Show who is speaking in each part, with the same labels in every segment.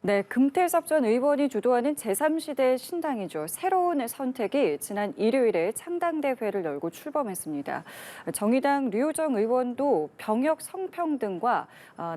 Speaker 1: 네, 금태섭 전 의원이 주도하는 제3시대 신당이죠. 새로운 선택이 지난 일요일에 창당대회를 열고 출범했습니다. 정의당 류호정 의원도 병역 성평등과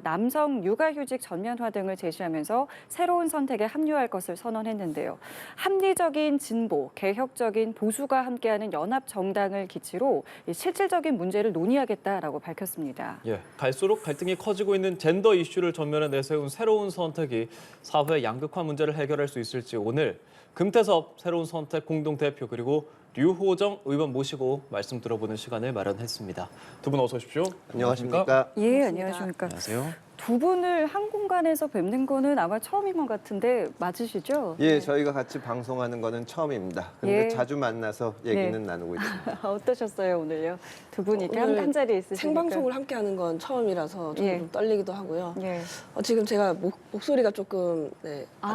Speaker 1: 남성 육아휴직 전면화 등을 제시하면서 새로운 선택에 합류할 것을 선언했는데요. 합리적인 진보, 개혁적인 보수가 함께하는 연합 정당을 기치로 실질적인 문제를 논의하겠다라고 밝혔습니다.
Speaker 2: 갈수록 갈등이 커지고 있는 젠더 이슈를 전면에 내세운 새로운 선택이 사회 양극화 문제를 해결할 수 있을지 오늘 금태섭 새로운 선택 공동대표 그리고 류호정 의원 모시고 말씀 들어보는 시간을 마련했습니다. 두 분 어서 오십시오.
Speaker 3: 안녕하십니까?
Speaker 1: 예, 안녕하십니까.
Speaker 2: 안녕하세요.
Speaker 1: 두 분을 한 공간에서 뵙는 거는 아마 처음인 것 같은데 맞으시죠?
Speaker 3: 예, 저희가 같이 방송하는 거는 처음입니다. 근데
Speaker 1: 예.
Speaker 3: 자주 만나서 얘기는 나누고 있습니다.
Speaker 1: 어떠셨어요, 오늘요? 두 분이 이렇게
Speaker 4: 오늘
Speaker 1: 한 자리에 있으시니까.
Speaker 4: 생방송을 함께 하는 건 처음이라서 좀,
Speaker 1: 예.
Speaker 4: 좀 떨리기도 하고요.
Speaker 1: 예.
Speaker 4: 지금 제가 목소리가 조금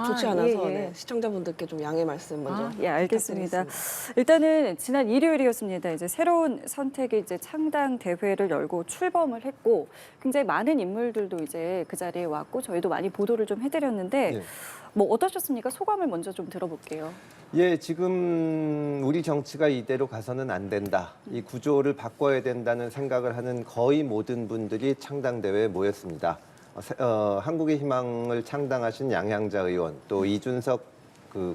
Speaker 4: 좋지 않아서
Speaker 1: 예, 예.
Speaker 4: 시청자분들께 좀 양해 말씀 먼저
Speaker 1: 예, 알겠습니다.
Speaker 4: 부탁드리겠습니다.
Speaker 1: 일단은 지난 일요일이었습니다. 이제 새로운 선택이 이제 창당 대회를 열고 출범을 했고 굉장히 많은 인물들도 이제 그 자리에 왔고 저희도 많이 보도를 좀 해드렸는데
Speaker 3: 예.
Speaker 1: 뭐 어떠셨습니까? 소감을 먼저 좀 들어볼게요.
Speaker 3: 예, 지금 우리 정치가 이대로 가서는 안 된다. 이 구조를 바꿔야 된다는 생각을 하는 거의 모든 분들이 창당대회에 모였습니다. 한국의 희망을 창당하신 양향자 의원, 또 이준석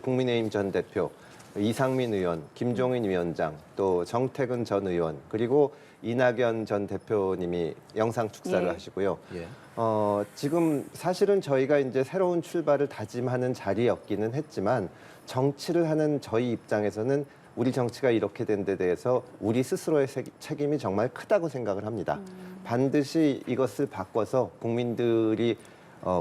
Speaker 3: 국민의힘 전 대표, 이상민 의원, 김종인 위원장, 또 정태근 전 의원, 그리고 이낙연 전 대표님이 영상 축사를
Speaker 1: 예.
Speaker 3: 하시고요.
Speaker 2: 예.
Speaker 3: 지금 사실은 저희가 이제 새로운 출발을 다짐하는 자리였기는 했지만 정치를 하는 저희 입장에서는 우리 정치가 이렇게 된 데 대해서 우리 스스로의 책임이 정말 크다고 생각을 합니다. 반드시 이것을 바꿔서 국민들이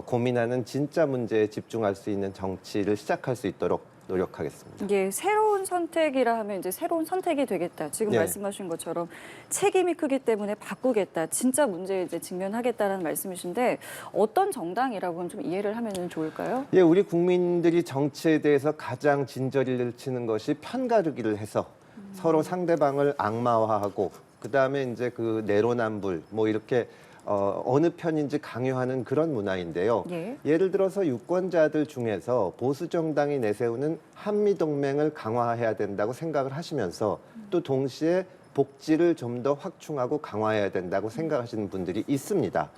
Speaker 3: 고민하는 진짜 문제에 집중할 수 있는 정치를 시작할 수 있도록 노력하겠습니다.
Speaker 1: 이게 새로운 선택이라 하면 이제 새로운 선택이 되겠다. 지금
Speaker 3: 네.
Speaker 1: 말씀하신 것처럼 책임이 크기 때문에 바꾸겠다. 진짜 문제에 이제 직면하겠다라는 말씀이신데 어떤 정당이라고 하면 좀 이해를 하면 좋을까요?
Speaker 3: 예, 우리 국민들이 정치에 대해서 가장 진저리를 치는 것이 편가르기를 해서 서로 상대방을 악마화하고 그다음에 이제 그 내로남불 뭐 이렇게 어느 편인지 강요하는 그런 문화인데요.
Speaker 1: 예.
Speaker 3: 예를 들어서 유권자들 중에서 보수 정당이 내세우는 한미 동맹을 강화해야 된다고 생각을 하시면서 또 동시에 복지를 좀 더 확충하고 강화해야 된다고 생각하시는 분들이 있습니다.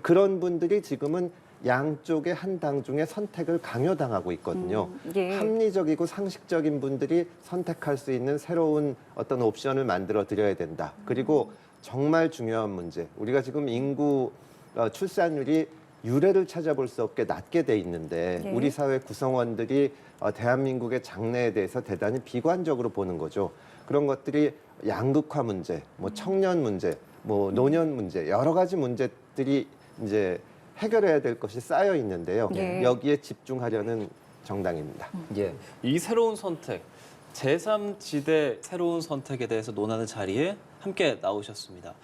Speaker 3: 그런 분들이 지금은 양쪽의 한 당 중에 선택을 강요당하고 있거든요.
Speaker 1: 예.
Speaker 3: 합리적이고 상식적인 분들이 선택할 수 있는 새로운 어떤 옵션을 만들어 드려야 된다. 그리고 정말 중요한 문제. 우리가 지금 인구 출산율이 유례를 찾아볼 수 없게 낮게 돼 있는데
Speaker 1: 네.
Speaker 3: 우리 사회 구성원들이 대한민국의 장래에 대해서 대단히 비관적으로 보는 거죠. 그런 것들이 양극화 문제, 뭐 청년 문제, 뭐 노년 문제, 여러 가지 문제들이 이제 해결해야 될 것이 쌓여 있는데요.
Speaker 1: 네.
Speaker 3: 여기에 집중하려는 정당입니다.
Speaker 2: 예. 이 새로운 선택, 제3지대 새로운 선택에 대해서 논하는 자리에 함께 나오셨습니다.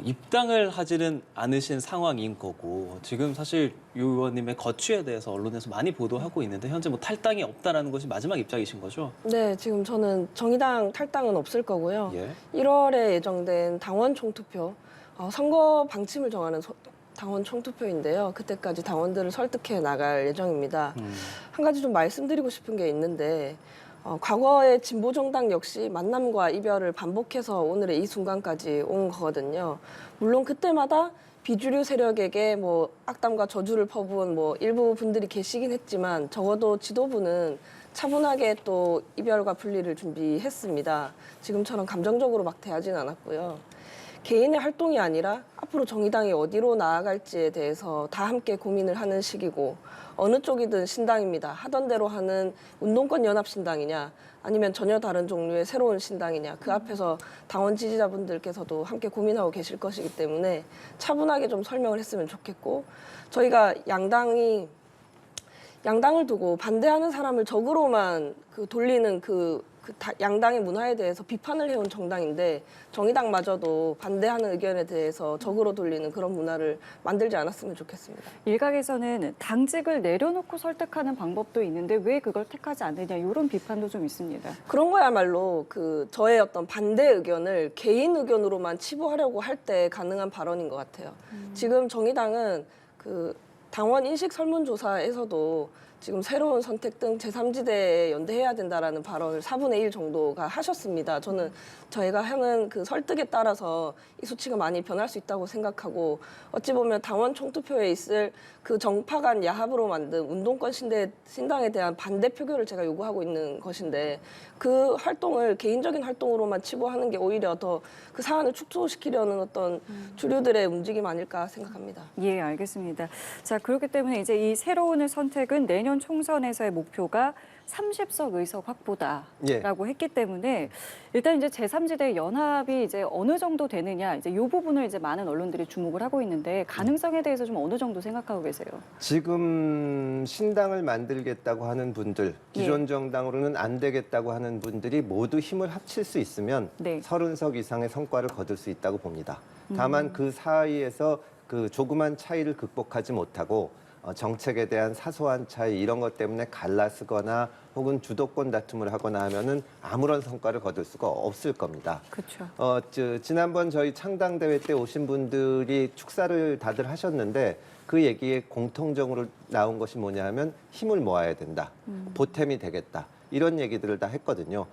Speaker 2: 입당을 하지는 않으신 상황인 거고 지금 사실 유 의원님의 거취에 대해서 언론에서 많이 보도하고 있는데 현재 뭐 탈당이 없다라는 것이 마지막 입장이신 거죠?
Speaker 4: 네, 지금 저는 정의당 탈당은 없을 거고요.
Speaker 2: 예.
Speaker 4: 1월에 예정된 당원 총투표, 선거 방침을 정하는 당원 총투표인데요. 그때까지 당원들을 설득해 나갈 예정입니다. 한 가지 좀 말씀드리고 싶은 게 있는데 과거의 진보정당 역시 만남과 이별을 반복해서 오늘의 이 순간까지 온 거거든요. 물론 그때마다 비주류 세력에게 뭐 악담과 저주를 퍼부은 뭐 일부 분들이 계시긴 했지만 적어도 지도부는 차분하게 또 이별과 분리를 준비했습니다. 지금처럼 감정적으로 막 대하진 않았고요. 개인의 활동이 아니라 앞으로 정의당이 어디로 나아갈지에 대해서 다 함께 고민을 하는 시기고 어느 쪽이든 신당입니다. 하던 대로 하는 운동권 연합신당이냐 아니면 전혀 다른 종류의 새로운 신당이냐 그 앞에서 당원 지지자분들께서도 함께 고민하고 계실 것이기 때문에 차분하게 좀 설명을 했으면 좋겠고 저희가 양당을 두고 반대하는 사람을 적으로만 돌리는 양당의 문화에 대해서 비판을 해온 정당인데 정의당마저도 반대하는 의견에 대해서 적으로 돌리는 그런 문화를 만들지 않았으면 좋겠습니다.
Speaker 1: 일각에서는 당직을 내려놓고 설득하는 방법도 있는데 왜 그걸 택하지 않느냐 이런 비판도 좀 있습니다.
Speaker 4: 그런 거야말로 저의 어떤 반대 의견을 개인 의견으로만 치부하려고 할 때 가능한 발언인 것 같아요. 지금 정의당은 당원 인식 설문조사에서도 지금 새로운 선택 등 제3지대에 연대해야 된다라는 발언을 4분의 1 정도가 하셨습니다. 저는 저희가 하는 그 설득에 따라서 이 수치가 많이 변할 수 있다고 생각하고 어찌 보면 당원 총투표에 있을 그 정파 간 야합으로 만든 운동권 신당에 대한 반대 표결을 제가 요구하고 있는 것인데 그 활동을 개인적인 활동으로만 치부하는 게 오히려 더 그 사안을 축소시키려는 어떤 주류들의 움직임 아닐까 생각합니다.
Speaker 1: 예, 알겠습니다. 자, 그렇기 때문에 이제 이 새로운을 선택은 내년 총선에서의 목표가 30석 의석 확보다라고 했기 때문에 일단 이제 제3지대 연합이 이제 어느 정도 되느냐 이제 이 부분을 이제 많은 언론들이 주목을 하고 있는데 가능성에 대해서 좀 어느 정도 생각하고 계세요?
Speaker 3: 지금 신당을 만들겠다고 하는 분들, 기존 정당으로는 안 되겠다고 하는 분들이 모두 힘을 합칠 수 있으면
Speaker 1: 네.
Speaker 3: 30석 이상의 성과를 거둘 수 있다고 봅니다. 다만 그 사이에서 그 조그만 차이를 극복하지 못하고 정책에 대한 사소한 차이 이런 것 때문에 갈라쓰거나 혹은 주도권 다툼을 하거나 하면은 아무런 성과를 거둘 수가 없을 겁니다.
Speaker 1: 그렇죠.
Speaker 3: 지난번 저희 창당 대회 때 오신 분들이 축사를 다들 하셨는데 그 얘기에 공통적으로 나온 것이 뭐냐 하면 힘을 모아야 된다. 보탬이 되겠다. 이런 얘기들을 다 했거든요.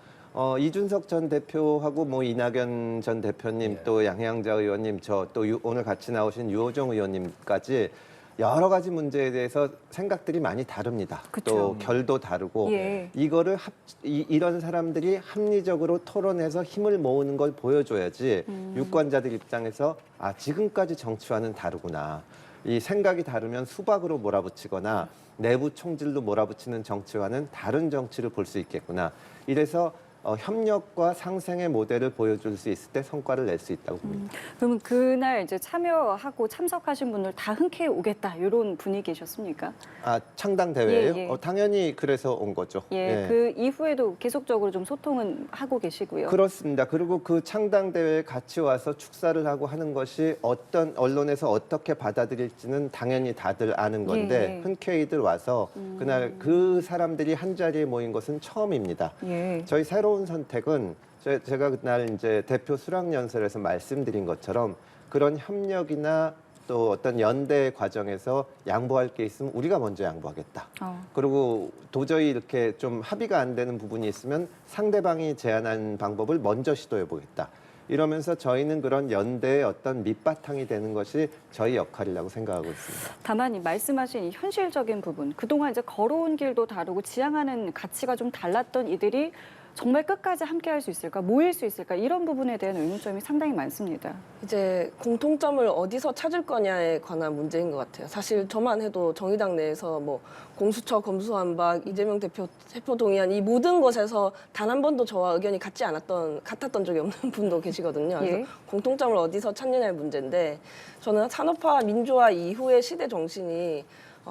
Speaker 3: 이준석 전 대표하고 뭐 이낙연 전 대표님 또 양향자 의원님 저 또 오늘 같이 나오신 유호정 의원님까지 여러 가지 문제에 대해서 생각들이 많이 다릅니다.
Speaker 1: 그쵸.
Speaker 3: 또 결도 다르고
Speaker 1: 예.
Speaker 3: 이거를 이런 사람들이 합리적으로 토론해서 힘을 모으는 걸 보여줘야지 유권자들 입장에서 아 지금까지 정치와는 다르구나. 이 생각이 다르면 수박으로 몰아붙이거나 내부 총질로 몰아붙이는 정치와는 다른 정치를 볼 수 있겠구나. 이래서 협력과 상생의 모델을 보여줄 수 있을 때 성과를 낼 수 있다고 봅니다.
Speaker 1: 그러면 그날 이제 참여하고 참석하신 분들 다 흔쾌히 오겠다 이런 분위기셨습니까?
Speaker 3: 아 창당 대회예요?
Speaker 1: 예, 예.
Speaker 3: 당연히 그래서 온 거죠.
Speaker 1: 예, 그 이후에도 계속적으로 좀 소통은 하고 계시고요.
Speaker 3: 그렇습니다. 그리고 그 창당 대회에 같이 와서 축사를 하고 하는 것이 어떤 언론에서 어떻게 받아들일지는 당연히 다들 아는 건데
Speaker 1: 예.
Speaker 3: 흔쾌히들 와서 그날 그 사람들이 한 자리에 모인 것은 처음입니다.
Speaker 1: 예.
Speaker 3: 저희 새로운 선택은 제가 그날 이제 대표 수락연설에서 말씀드린 것처럼 그런 협력이나 또 어떤 연대 과정에서 양보할 게 있으면 우리가 먼저 양보하겠다. 그리고 도저히 이렇게 좀 합의가 안 되는 부분이 있으면 상대방이 제안한 방법을 먼저 시도해 보겠다. 이러면서 저희는 그런 연대의 어떤 밑바탕이 되는 것이 저희 역할이라고 생각하고 있습니다.
Speaker 1: 다만 이 말씀하신 이 현실적인 부분, 그동안 이제 걸어온 길도 다르고 지향하는 가치가 좀 달랐던 이들이 정말 끝까지 함께할 수 있을까, 모일 수 있을까 이런 부분에 대한 의문점이 상당히 많습니다.
Speaker 4: 이제 공통점을 어디서 찾을 거냐에 관한 문제인 것 같아요. 사실 저만 해도 정의당 내에서 뭐 공수처, 검수완박, 이재명 대표 체포 동의안 이 모든 것에서 단 한 번도 저와 의견이 같았던 적이 없는 분도 계시거든요. 그래서
Speaker 1: 예.
Speaker 4: 공통점을 어디서 찾느냐의 문제인데 저는 산업화 민주화 이후의 시대 정신이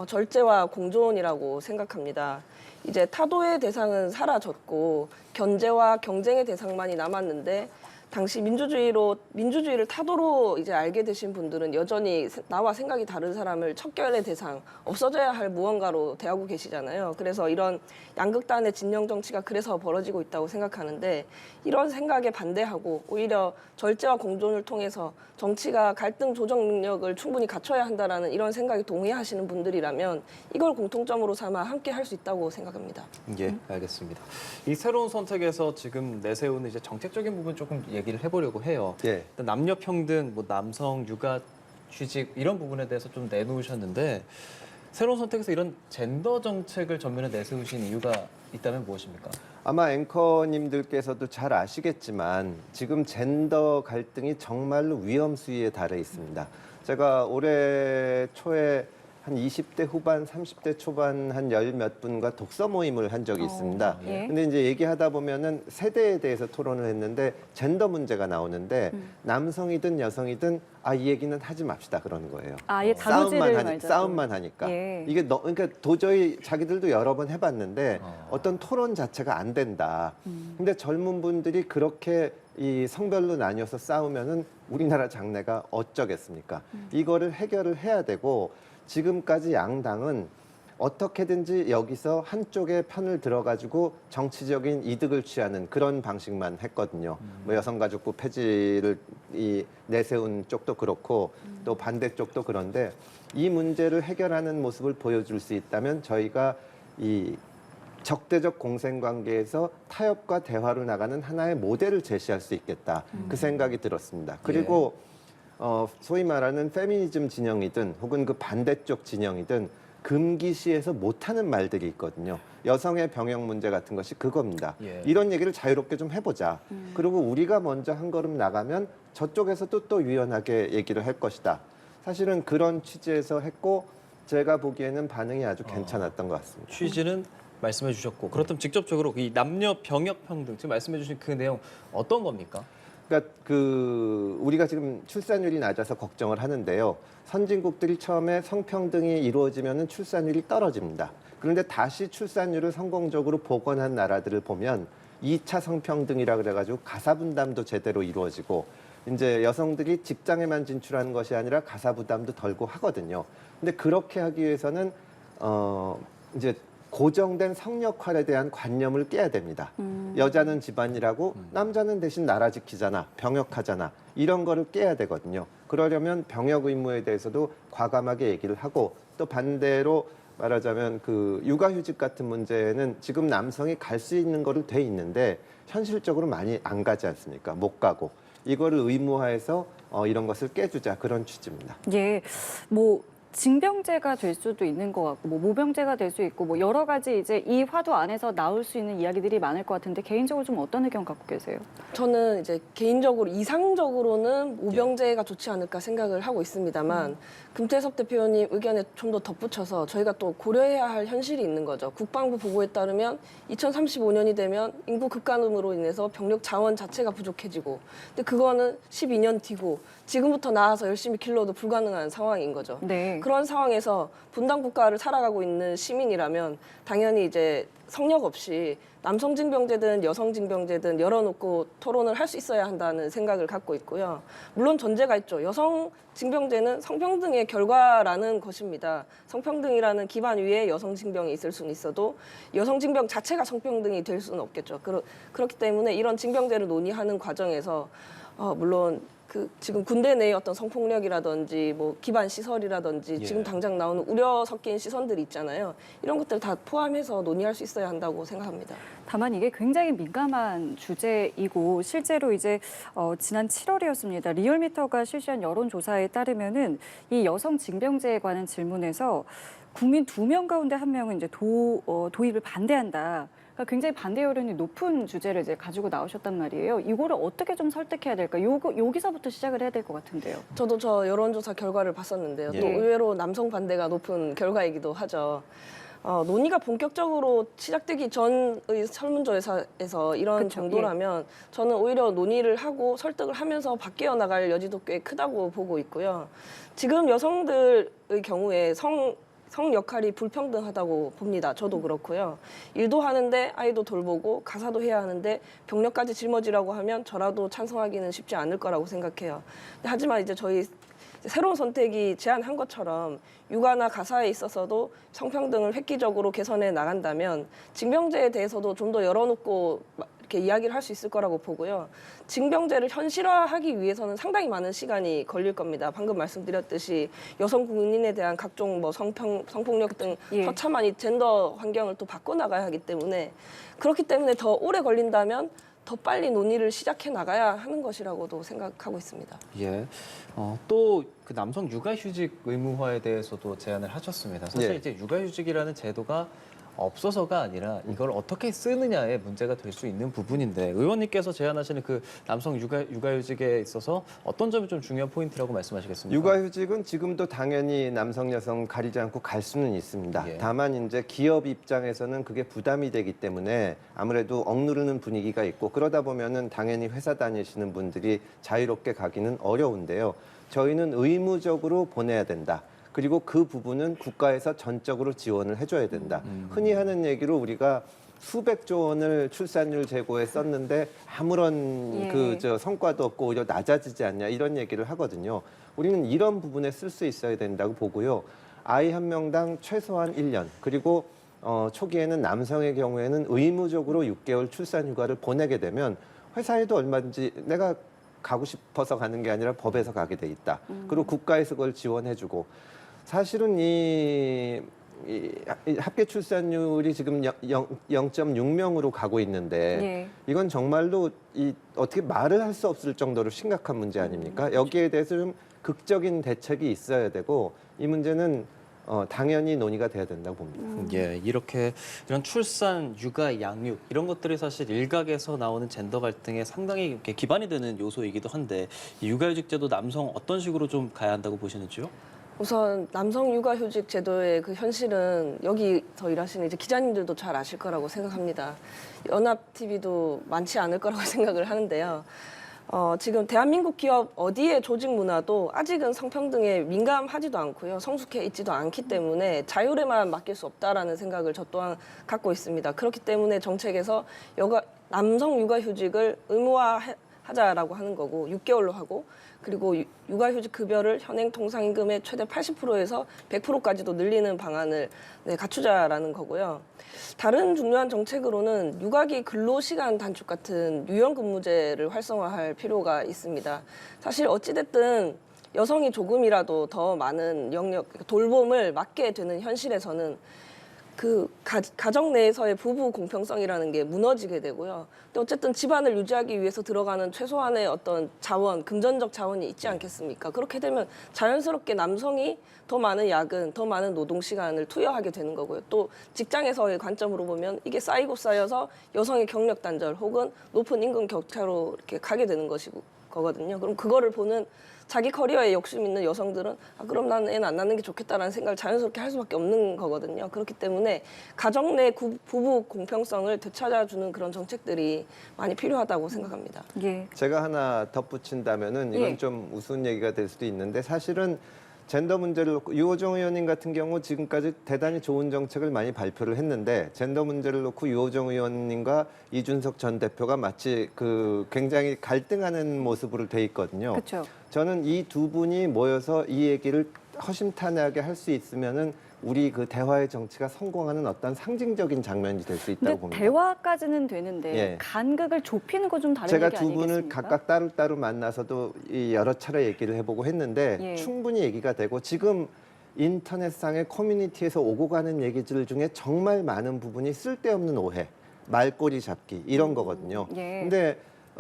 Speaker 4: 절제와 공존이라고 생각합니다. 이제 타도의 대상은 사라졌고 견제와 경쟁의 대상만이 남았는데 당시 민주주의를 타도로 이제 알게 되신 분들은 여전히 나와 생각이 다른 사람을 척결의 대상, 없어져야 할 무언가로 대하고 계시잖아요. 그래서 이런 양극단의 진영 정치가 그래서 벌어지고 있다고 생각하는데 이런 생각에 반대하고 오히려 절제와 공존을 통해서 정치가 갈등 조정 능력을 충분히 갖춰야 한다라는 이런 생각에 동의하시는 분들이라면 이걸 공통점으로 삼아 함께 할 수 있다고 생각합니다.
Speaker 2: 예, 알겠습니다. 이 새로운 선택에서 지금 내세우는 이제 정책적인 부분 조금 얘기를 해보려고 해요.
Speaker 3: 예.
Speaker 2: 일단 남녀 평등, 뭐 남성 육아, 취직 이런 부분에 대해서 좀 내놓으셨는데 새로운 선택에서 이런 젠더 정책을 전면에 내세우신 이유가 있다면 무엇입니까?
Speaker 3: 아마 앵커님들께서도 잘 아시겠지만 지금 젠더 갈등이 정말로 위험 수위에 달해 있습니다. 제가 올해 초에 한 20대 후반, 30대 초반 한 열 몇 분과 독서 모임을 한 적이 있습니다.
Speaker 1: 예.
Speaker 3: 근데 이제 얘기하다 보면은 세대에 대해서 토론을 했는데 젠더 문제가 나오는데 남성이든 여성이든 이 얘기는 하지 맙시다 그러는 거예요.
Speaker 1: 아예 단어질을 말자.
Speaker 3: 싸움만 하니까.
Speaker 1: 예.
Speaker 3: 이게 그러니까 도저히 자기들도 여러 번 해봤는데 어떤 토론 자체가 안 된다. 근데 젊은 분들이 그렇게 이 성별로 나뉘어서 싸우면은 우리나라 장래가 어쩌겠습니까? 이거를 해결을 해야 되고 지금까지 양당은 어떻게든지 여기서 한쪽의 편을 들어가지고 정치적인 이득을 취하는 그런 방식만 했거든요. 뭐 여성가족부 폐지를 내세운 쪽도 그렇고 또 반대쪽도 그런데 이 문제를 해결하는 모습을 보여줄 수 있다면 저희가 이 적대적 공생관계에서 타협과 대화로 나가는 하나의 모델을 제시할 수 있겠다. 그 생각이 들었습니다. 그리고 소위 말하는 페미니즘 진영이든 혹은 그 반대쪽 진영이든 금기시에서 못하는 말들이 있거든요. 여성의 병역 문제 같은 것이 그겁니다.
Speaker 5: 예.
Speaker 3: 이런 얘기를 자유롭게 좀 해보자. 그리고 우리가 먼저 한 걸음 나가면 저쪽에서도 또 유연하게 얘기를 할 것이다. 사실은 그런 취지에서 했고 제가 보기에는 반응이 아주 괜찮았던 것 같습니다.
Speaker 5: 취지는 말씀해 주셨고 그렇다면 직접적으로 이 남녀 병역 평등 지금 말씀해 주신 그 내용 어떤 겁니까?
Speaker 3: 그러니까 우리가 지금 출산율이 낮아서 걱정을 하는데요. 선진국들이 처음에 성평등이 이루어지면은 출산율이 떨어집니다. 그런데 다시 출산율을 성공적으로 복원한 나라들을 보면 2차 성평등이라 그래가지고 가사 분담도 제대로 이루어지고 이제 여성들이 직장에만 진출하는 것이 아니라 가사 부담도 덜고 하거든요. 근데 그렇게 하기 위해서는 이제 고정된 성 역할에 대한 관념을 깨야 됩니다. 여자는 집안일하고 남자는 대신 나라 지키잖아, 병역하잖아. 이런 거를 깨야 되거든요. 그러려면 병역 의무에 대해서도 과감하게 얘기를 하고 또 반대로 말하자면 육아휴직 같은 문제는 지금 남성이 갈 수 있는 거를 돼 있는데 현실적으로 많이 안 가지 않습니까? 못 가고. 이거를 의무화해서 이런 것을 깨주자 그런 취지입니다.
Speaker 1: 예, 징병제가 될 수도 있는 것 같고, 모병제가 될 수 있고, 여러 가지 이제 이 화두 안에서 나올 수 있는 이야기들이 많을 것 같은데 개인적으로 좀 어떤 의견 갖고 계세요?
Speaker 4: 저는 이제 개인적으로 이상적으로는 모병제가 좋지 않을까 생각을 하고 있습니다만 금태섭 대표님 의견에 좀 더 덧붙여서 저희가 또 고려해야 할 현실이 있는 거죠. 국방부 보고에 따르면 2035년이 되면 인구 급감으로 인해서 병력 자원 자체가 부족해지고 근데 그거는 12년 뒤고 지금부터 나와서 열심히 길러도 불가능한 상황인 거죠.
Speaker 1: 네.
Speaker 4: 그런 상황에서 분단 국가를 살아가고 있는 시민이라면 당연히 이제 성역 없이 남성 징병제든 여성 징병제든 열어놓고 토론을 할 수 있어야 한다는 생각을 갖고 있고요. 물론 전제가 있죠. 여성 징병제는 성평등의 결과라는 것입니다. 성평등이라는 기반 위에 여성 징병이 있을 수는 있어도 여성 징병 자체가 성평등이 될 수는 없겠죠. 그렇기 때문에 이런 징병제를 논의하는 과정에서 물론 지금 군대 내의 어떤 성폭력이라든지 기반 시설이라든지 지금 당장 나오는 우려 섞인 시선들이 있잖아요. 이런 것들 다 포함해서 논의할 수 있어야 한다고 생각합니다.
Speaker 1: 다만 이게 굉장히 민감한 주제이고 실제로 이제 지난 7월이었습니다. 리얼미터가 실시한 여론조사에 따르면은 이 여성 징병제에 관한 질문에서 국민 2명 가운데 1명은 이제 도입을 반대한다. 그러니까 굉장히 반대 여론이 높은 주제를 이제 가지고 나오셨단 말이에요. 이거를 어떻게 좀 설득해야 될까? 여기서부터 시작을 해야 될 것 같은데요.
Speaker 4: 저도 저 여론조사 결과를 봤었는데요.
Speaker 5: 예.
Speaker 4: 또 의외로 남성 반대가 높은 결과이기도 하죠. 논의가 본격적으로 시작되기 전의 설문조사에서 이런
Speaker 1: 그쵸,
Speaker 4: 정도라면 저는 오히려 논의를 하고 설득을 하면서 바뀌어 나갈 여지도 꽤 크다고 보고 있고요. 지금 여성들의 경우에 성 역할이 불평등하다고 봅니다. 저도 그렇고요. 일도 하는데 아이도 돌보고 가사도 해야 하는데 병력까지 짊어지라고 하면 저라도 찬성하기는 쉽지 않을 거라고 생각해요. 하지만 이제 저희 새로운 선택이 제안한 것처럼 육아나 가사에 있어서도 성평등을 획기적으로 개선해 나간다면 징병제에 대해서도 좀 더 열어놓고 이렇게 이야기를 할 수 있을 거라고 보고요. 징병제를 현실화하기 위해서는 상당히 많은 시간이 걸릴 겁니다. 방금 말씀드렸듯이 여성 군인에 대한 각종 성폭력 등
Speaker 1: 예.
Speaker 4: 처참한 이 젠더 환경을 또 바꿔나가야 하기 때문에 그렇기 때문에 더 오래 걸린다면 더 빨리 논의를 시작해 나가야 하는 것이라고도 생각하고 있습니다.
Speaker 5: 예. 또 그 남성 육아휴직 의무화에 대해서도 제안을 하셨습니다. 사실
Speaker 3: 네.
Speaker 5: 이제 육아휴직이라는 제도가 없어서가 아니라 이걸 어떻게 쓰느냐에 문제가 될 수 있는 부분인데 의원님께서 제안하시는 그 남성 육아휴직에 있어서 어떤 점이 좀 중요한 포인트라고 말씀하시겠습니까?
Speaker 3: 육아휴직은 지금도 당연히 남성, 여성 가리지 않고 갈 수는 있습니다.
Speaker 5: 예.
Speaker 3: 다만 이제 기업 입장에서는 그게 부담이 되기 때문에 아무래도 억누르는 분위기가 있고 그러다 보면은 당연히 회사 다니시는 분들이 자유롭게 가기는 어려운데요. 저희는 의무적으로 보내야 된다. 그리고 그 부분은 국가에서 전적으로 지원을 해줘야 된다. 흔히 하는 얘기로 우리가 수백조 원을 출산율 제고에 썼는데 아무런
Speaker 1: 예.
Speaker 3: 성과도 없고 오히려 낮아지지 않냐 이런 얘기를 하거든요. 우리는 이런 부분에 쓸 수 있어야 된다고 보고요. 아이 한 명당 최소한 1년, 그리고 초기에는 남성의 경우에는 의무적으로 6개월 출산 휴가를 보내게 되면 회사에도 얼마든지 내가 가고 싶어서 가는 게 아니라 법에서 가게 돼 있다. 그리고 국가에서 그걸 지원해주고, 사실은 이 합계 출산율이 지금 0.6명으로 가고 있는데
Speaker 1: 예.
Speaker 3: 이건 정말로 어떻게 말을 할 수 없을 정도로 심각한 문제 아닙니까? 여기에 대해서 좀 극적인 대책이 있어야 되고, 이 문제는 당연히 논의가 돼야 된다고 봅니다.
Speaker 2: 예, 이런 출산, 육아, 양육 이런 것들이 사실 일각에서 나오는 젠더 갈등에 상당히 이렇게 기반이 되는 요소이기도 한데, 이 육아휴직제도 남성 어떤 식으로 좀 가야 한다고 보시는지요?
Speaker 4: 우선 남성 육아휴직 제도의 그 현실은 여기서 일하시는 이제 기자님들도 잘 아실 거라고 생각합니다. 연합 TV도 많지 않을 거라고 생각을 하는데요. 지금 대한민국 기업 어디의 조직 문화도 아직은 성평등에 민감하지도 않고요. 성숙해 있지도 않기 때문에 자율에만 맡길 수 없다라는 생각을 저 또한 갖고 있습니다. 그렇기 때문에 정책에서 남성 육아휴직을 의무화하자라고 하는 거고, 6개월로 하고, 그리고 육아휴직 급여를 현행 통상임금의 최대 80%에서 100%까지도 늘리는 방안을 갖추자라는 거고요. 다른 중요한 정책으로는 육아기 근로시간 단축 같은 유연근무제를 활성화할 필요가 있습니다. 사실 어찌됐든 여성이 조금이라도 더 많은 영역, 돌봄을 맡게 되는 현실에서는 그 가정 내에서의 부부 공평성이라는 게 무너지게 되고요. 근데 어쨌든 집안을 유지하기 위해서 들어가는 최소한의 어떤 자원, 금전적 자원이 있지 않겠습니까? 그렇게 되면 자연스럽게 남성이 더 많은 야근, 더 많은 노동 시간을 투여하게 되는 거고요. 또 직장에서의 관점으로 보면 이게 쌓이고 쌓여서 여성의 경력 단절 혹은 높은 임금 격차로 이렇게 가게 되는 거거든요. 그럼 그거를 보는 자기 커리어에 욕심 있는 여성들은 그럼 나는 애는 안 낳는 게 좋겠다라는 생각을 자연스럽게 할 수밖에 없는 거거든요. 그렇기 때문에 가정 내 부부 공평성을 되찾아주는 그런 정책들이 많이 필요하다고 생각합니다.
Speaker 1: 예.
Speaker 3: 제가 하나 덧붙인다면은 이건
Speaker 1: 예.
Speaker 3: 좀 우스운 얘기가 될 수도 있는데, 사실은 젠더 문제를 놓고 유호정 의원님 같은 경우 지금까지 대단히 좋은 정책을 많이 발표를 했는데, 젠더 문제를 놓고 유호정 의원님과 이준석 전 대표가 마치 굉장히 갈등하는 모습으로 돼 있거든요.
Speaker 1: 그렇죠.
Speaker 3: 저는 이 두 분이 모여서 이 얘기를 허심탄회하게 할 수 있으면은 우리 그 대화의 정치가 성공하는 어떤 상징적인 장면이 될 수 있다고
Speaker 1: 근데
Speaker 3: 봅니다.
Speaker 1: 대화까지는 되는데
Speaker 3: 예.
Speaker 1: 간극을 좁히는 건 좀 다른
Speaker 3: 제가
Speaker 1: 얘기
Speaker 3: 두 분을
Speaker 1: 아니겠습니까?
Speaker 3: 각각 따로따로 만나서도 여러 차례 얘기를 해보고 했는데
Speaker 1: 예.
Speaker 3: 충분히 얘기가 되고, 지금 인터넷상의 커뮤니티에서 오고 가는 얘기들 중에 정말 많은 부분이 쓸데없는 오해, 말꼬리 잡기 이런 거거든요.
Speaker 1: 예.
Speaker 3: 근데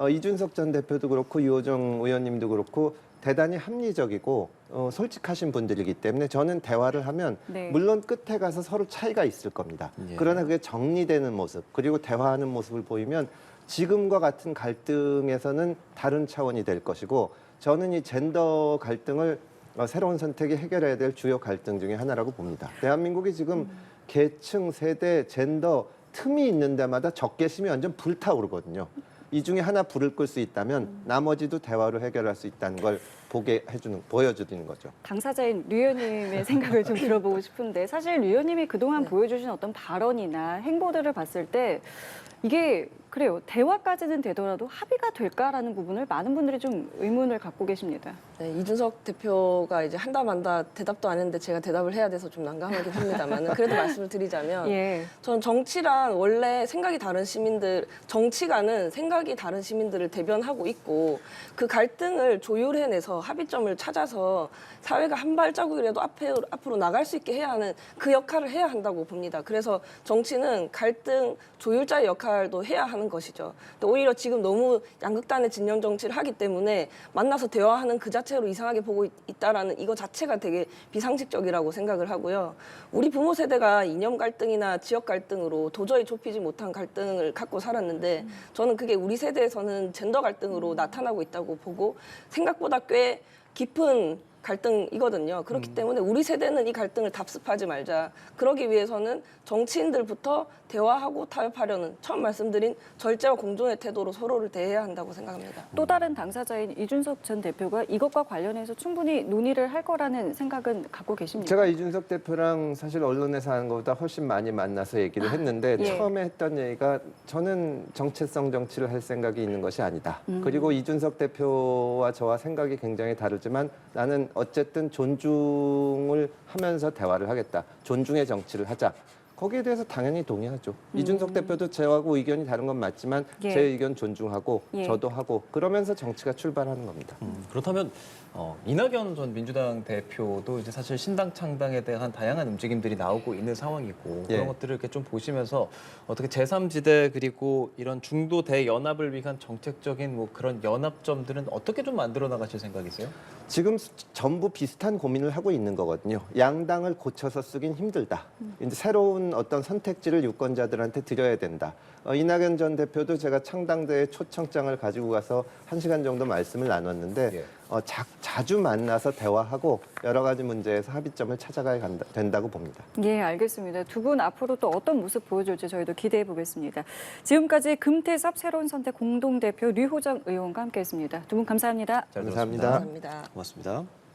Speaker 3: 이준석 전 대표도 그렇고 유호정 의원님도 그렇고 대단히 합리적이고 솔직하신 분들이기 때문에 저는 대화를 하면
Speaker 1: 네.
Speaker 3: 물론 끝에 가서 서로 차이가 있을 겁니다.
Speaker 2: 예.
Speaker 3: 그러나 그게 정리되는 모습, 그리고 대화하는 모습을 보이면 지금과 같은 갈등에서는 다른 차원이 될 것이고, 저는 이 젠더 갈등을 새로운 선택이 해결해야 될 주요 갈등 중에 하나라고 봅니다. 대한민국이 지금 계층, 세대, 젠더 틈이 있는 데마다 적개심이 완전 불타오르거든요. 이 중에 하나 불을 끌 수 있다면 나머지도 대화로 해결할 수 있다는 걸 보여주는 거죠.
Speaker 1: 당사자인 류 의원님의 생각을 좀 들어보고 싶은데, 사실 류 의원님이 그동안 보여주신 어떤 발언이나 행보들을 봤을 때 이게 그래요. 대화까지는 되더라도 합의가 될까라는 부분을 많은 분들이 좀 의문을 갖고 계십니다.
Speaker 4: 네, 이준석 대표가 이제 한다 만다 대답도 안 했는데 제가 대답을 해야 돼서 좀 난감하긴 합니다만 그래도 말씀을 드리자면
Speaker 1: 예.
Speaker 4: 전 정치란 원래 정치가는 생각이 다른 시민들을 대변하고 있고, 그 갈등을 조율해내서 합의점을 찾아서 사회가 한 발자국이라도 앞으로 나갈 수 있게 해야 하는 그 역할을 해야 한다고 봅니다. 그래서 정치는 갈등 조율자의 역할도 해야 하는 것이죠. 근데 오히려 지금 너무 양극단의 진영 정치를 하기 때문에 만나서 대화하는 그 자체로 이상하게 보고 있다라는 이거 자체가 되게 비상식적이라고 생각을 하고요. 우리 부모 세대가 이념 갈등이나 지역 갈등으로 도저히 좁히지 못한 갈등을 갖고 살았는데, 저는 그게 우리 세대에서는 젠더 갈등으로 나타나고 있다고 보고, 생각보다 꽤 깊은 갈등이거든요. 그렇기 때문에 우리 세대는 이 갈등을 답습하지 말자. 그러기 위해서는 정치인들부터 대화하고 타협하려는, 처음 말씀드린 절제와 공존의 태도로 서로를 대해야 한다고 생각합니다.
Speaker 1: 또 다른 당사자인 이준석 전 대표가 이것과 관련해서 충분히 논의를 할 거라는 생각은 갖고 계십니까?
Speaker 3: 제가 이준석 대표랑 사실 언론에서 하는 것보다 훨씬 많이 만나서 얘기를 했는데
Speaker 1: 예.
Speaker 3: 처음에 했던 얘기가 저는 정체성 정치를 할 생각이 있는 것이 아니다. 그리고 이준석 대표와 저와 생각이 굉장히 다를 하겠지만 나는 어쨌든 존중을 하면서 대화를 하겠다. 존중의 정치를 하자. 거기에 대해서 당연히 동의하죠. 이준석 대표도 저하고 의견이 다른 건 맞지만
Speaker 1: 예.
Speaker 3: 제 의견 존중하고
Speaker 1: 예.
Speaker 3: 저도 하고 그러면서 정치가 출발하는 겁니다.
Speaker 5: 그렇다면 이낙연 전 민주당 대표도 이제 사실 신당 창당에 대한 다양한 움직임들이 나오고 있는 상황이고
Speaker 3: 예.
Speaker 5: 그런 것들을 이렇게 좀 보시면서 어떻게 제3지대 그리고 이런 중도 대연합을 위한 정책적인 뭐 그런 연합점들은 어떻게 좀 만들어 나가실 생각이세요?
Speaker 3: 지금 전부 비슷한 고민을 하고 있는 거거든요. 양당을 고쳐서 쓰긴 힘들다. 이제 새로운 어떤 선택지를 유권자들한테 드려야 된다. 이낙연 전 대표도 제가 창당대회 초청장을 가지고 가서 1시간 정도 말씀을 나눴는데
Speaker 5: 예.
Speaker 3: 자주 만나서 대화하고 여러 가지 문제에서 합의점을 찾아가야 된다고 봅니다.
Speaker 1: 예, 알겠습니다. 두 분 앞으로 또 어떤 모습 보여줄지 저희도 기대해 보겠습니다. 지금까지 금태섭 새로운 선택 공동대표 류호정 의원과 함께했습니다. 두 분 감사합니다.
Speaker 5: 잘
Speaker 3: 감사합니다.
Speaker 5: 들었습니다.
Speaker 4: 감사합니다.
Speaker 2: 고맙습니다.